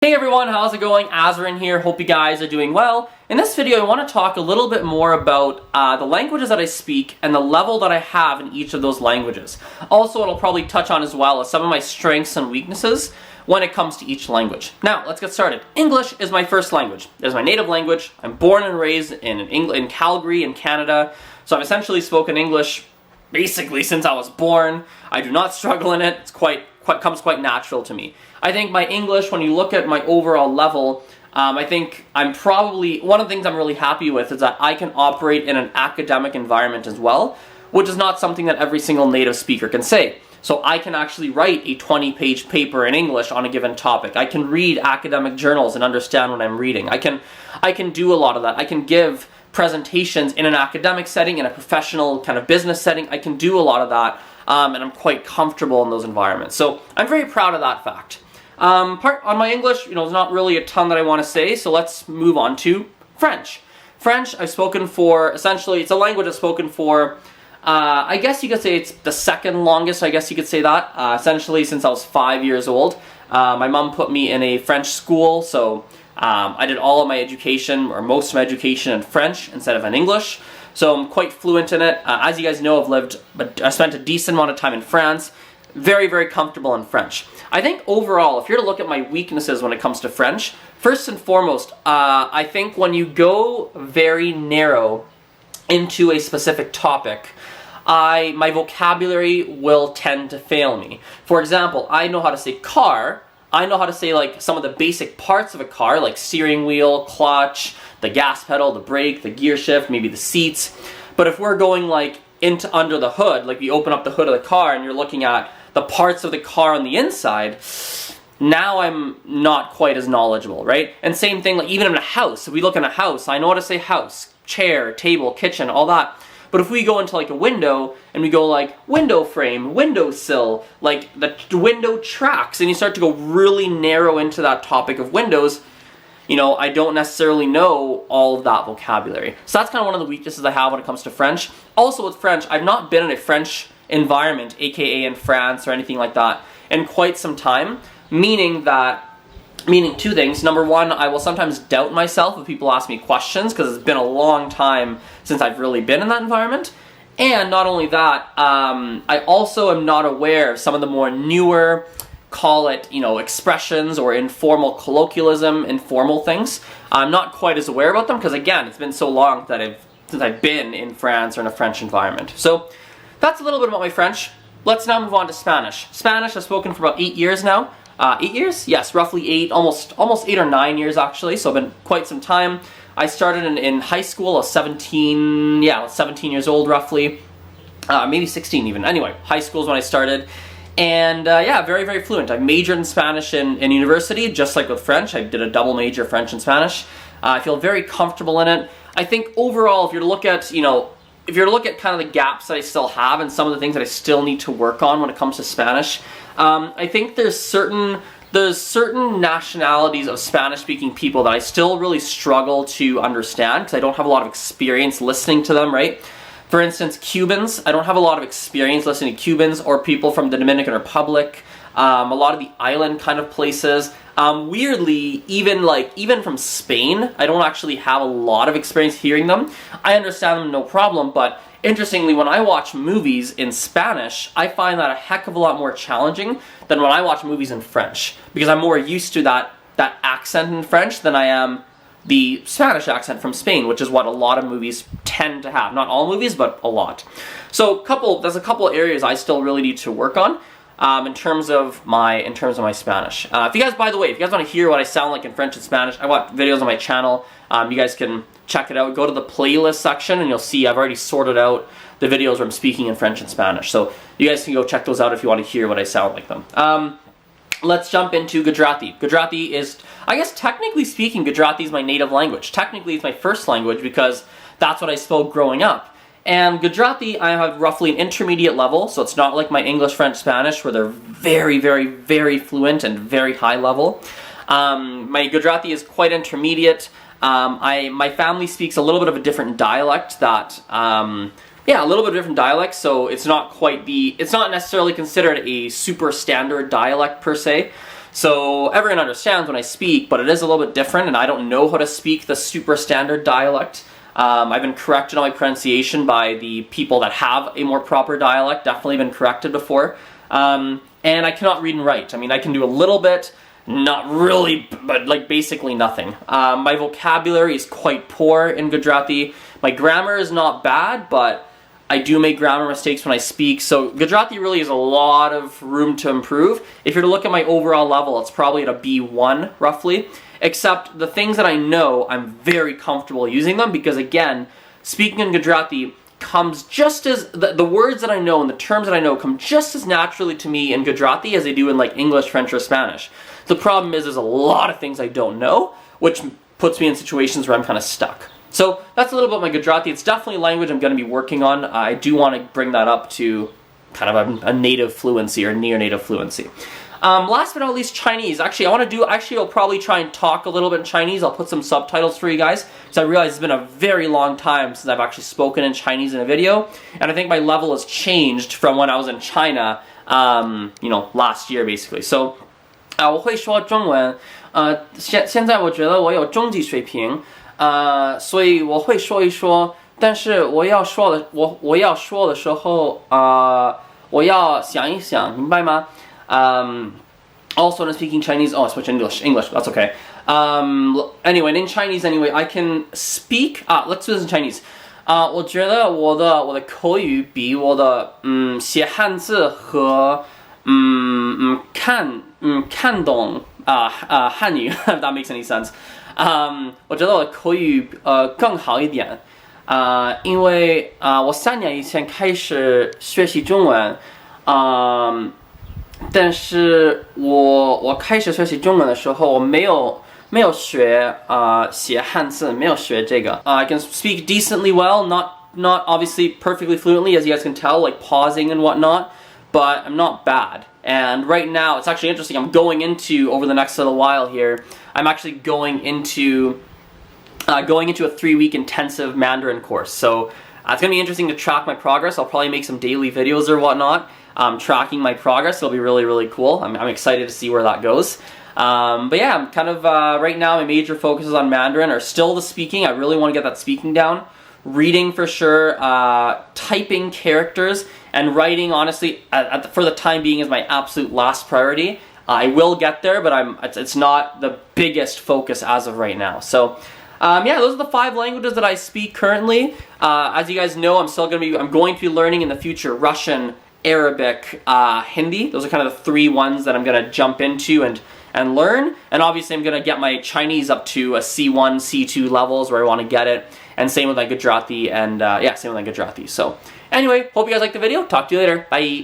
Hey everyone, how's it going? AZREN here. Hope you guys are doing well. In this video, I want to talk a little bit more about the languages that I speak and the level that I have in each of those languages. Also, it'll probably touch on as well as some of my strengths and weaknesses when it comes to each language. Now, let's get started. English is my first language. It is my native language. I'm born and raised in Calgary, in Canada. So I've essentially spoken English basically since I was born. I do not struggle in it. It's comes quite natural to me. I think my English, when you look at my overall level, I think I'm probably, one of the things I'm really happy with is that I can operate in an academic environment as well, which is not something that every single native speaker can say. So I can actually write a 20-page paper in English on a given topic. I can read academic journals and understand what I'm reading. I can do a lot of that. I can give presentations in an academic setting, in a professional kind of business setting. I can do a lot of that, and I'm quite comfortable in those environments. So I'm very proud of that fact. On my English, there's not really a ton that I want to say, so let's move on to French. French, I've spoken for, essentially, it's a language I've spoken for, I guess you could say it's the second longest, I guess you could say that, essentially since I was 5 years old. My mom put me in a French school, so I did all of my education, or most of my education in French instead of in English. So I'm quite fluent in it. As you guys know, I spent a decent amount of time in France. Very, very comfortable in French. I think overall, if you're to look at my weaknesses when it comes to French, first and foremost, I think when you go very narrow into a specific topic, my vocabulary will tend to fail me. For example, I know how to say car. I know how to say like some of the basic parts of a car, like steering wheel, clutch, the gas pedal, the brake, the gear shift, maybe the seats. But if we're going like into under the hood, like you open up the hood of the car and you're looking at the parts of the car on the inside, now I'm not quite as knowledgeable, right? And same thing, like even in a house, if we look in a house, I know how to say house, chair, table, kitchen, all that. But if we go into like a window and we go like window frame, windowsill, like the window tracks, and you start to go really narrow into that topic of windows, I don't necessarily know all of that vocabulary. So that's kind of one of the weaknesses I have when it comes to French. Also with French, I've not been in a French environment, aka in France or anything like that, in quite some time, meaning two things. Number one, I will sometimes doubt myself if people ask me questions because it's been a long time since I've really been in that environment. And not only that, I also am not aware of some of the more newer, call it, expressions or informal colloquialism, informal things. I'm not quite as aware about them because, again, it's been so long since I've been in France or in a French environment. So that's a little bit about my French. Let's now move on to Spanish. Spanish I've spoken for about 8 years now. 8 years? Yes, roughly 8, almost 8 or 9 years actually, so I've been quite some time. I started in high school, I was 17 years old roughly, maybe 16 even. Anyway, high school is when I started. And very, very fluent. I majored in Spanish in university, just like with French. I did a double major, French and Spanish. I feel very comfortable in it. I think overall, if you're to look at, kind of the gaps that I still have and some of the things that I still need to work on when it comes to Spanish, I think there's certain nationalities of Spanish-speaking people that I still really struggle to understand because I don't have a lot of experience listening to them, right? For instance, Cubans. I don't have a lot of experience listening to Cubans or people from the Dominican Republic, a lot of the island kind of places. Weirdly, even from Spain, I don't actually have a lot of experience hearing them. I understand them no problem, but interestingly, when I watch movies in Spanish, I find that a heck of a lot more challenging than when I watch movies in French, because I'm more used to that accent in French than I am the Spanish accent from Spain, which is what a lot of movies tend to have. Not all movies, but a lot. So there's a couple areas I still really need to work on in terms of my Spanish. If you guys want to hear what I sound like in French and Spanish, I watch videos on my channel. You guys can check it out. Go to the playlist section and you'll see I've already sorted out the videos where I'm speaking in French and Spanish. So you guys can go check those out if you want to hear what I sound like them. Let's jump into Gujarati. Gujarati is, I guess technically speaking, Gujarati is my native language. Technically it's my first language because that's what I spoke growing up. And Gujarati, I have roughly an intermediate level, so it's not like my English, French, Spanish, where they're very, very, very fluent and very high level. My Gujarati is quite intermediate. My family speaks a little bit of a different dialect that Yeah, a little bit different dialect, so it's not necessarily considered a super standard dialect per se. So everyone understands when I speak, but it is a little bit different, and I don't know how to speak the super standard dialect. I've been corrected on my pronunciation by the people that have a more proper dialect, definitely been corrected before. And I cannot read and write. I mean, I can do a little bit, not really, but like basically nothing. My vocabulary is quite poor in Gujarati. My grammar is not bad, but I do make grammar mistakes when I speak, so Gujarati really has a lot of room to improve. If you're to look at my overall level, it's probably at a B1, roughly. Except the things that I know, I'm very comfortable using them because, again, speaking in Gujarati comes just as, the words that I know and the terms that I know come just as naturally to me in Gujarati as they do in like English, French, or Spanish. The problem is there's a lot of things I don't know, which puts me in situations where I'm kind of stuck. So that's a little bit about my Gujarati. It's definitely a language I'm going to be working on. I do want to bring that up to kind of a native fluency or near native fluency. Last but not least, Chinese. Actually, I'll probably try and talk a little bit in Chinese. I'll put some subtitles for you guys, because I realize it's been a very long time since I've actually spoken in Chinese in a video, and I think my level has changed from when I was in China, last year basically. So, 我会说中文，现在我觉得我有中级水平。所以我会说一说，但是我要说的时候，我要想一想，明白吗？Also, when I'm speaking Chinese, I switch English, that's okay. Anyway, in Chinese, I can speak. Let's do this in Chinese. 我觉得我的口语比我的写汉字和看懂汉语 if that makes any sense. 我觉得我的口语更好一点，因为我3年以前开始学习中文，但是我开始学习中文的时候，我没有学写汉字，没有学这个。I can speak decently well, not obviously perfectly fluently, as you guys can tell, like pausing and whatnot, but I'm not bad. And right now, it's actually interesting, I'm going into, over the next little while here, I'm actually going into a 3-week intensive Mandarin course. So it's going to be interesting to track my progress. I'll probably make some daily videos or whatnot, tracking my progress. It'll be really, really cool. I'm excited to see where that goes. But yeah, I'm kind of, right now, my major focuses on Mandarin are still the speaking. I really want to get that speaking down. Reading for sure, typing characters, and writing, honestly, for the time being, is my absolute last priority. I will get there, but it's not the biggest focus as of right now. So, yeah, those are the 5 languages that I speak currently. As you guys know, I'm going to be learning in the future Russian, Arabic, Hindi. Those are kind of the 3 ones that I'm going to jump into and learn. And obviously, I'm going to get my Chinese up to a C1, C2 levels where I want to get it. And same with my Gujarati, and yeah, same with my Gujarati. So, anyway, hope you guys liked the video. Talk to you later. Bye.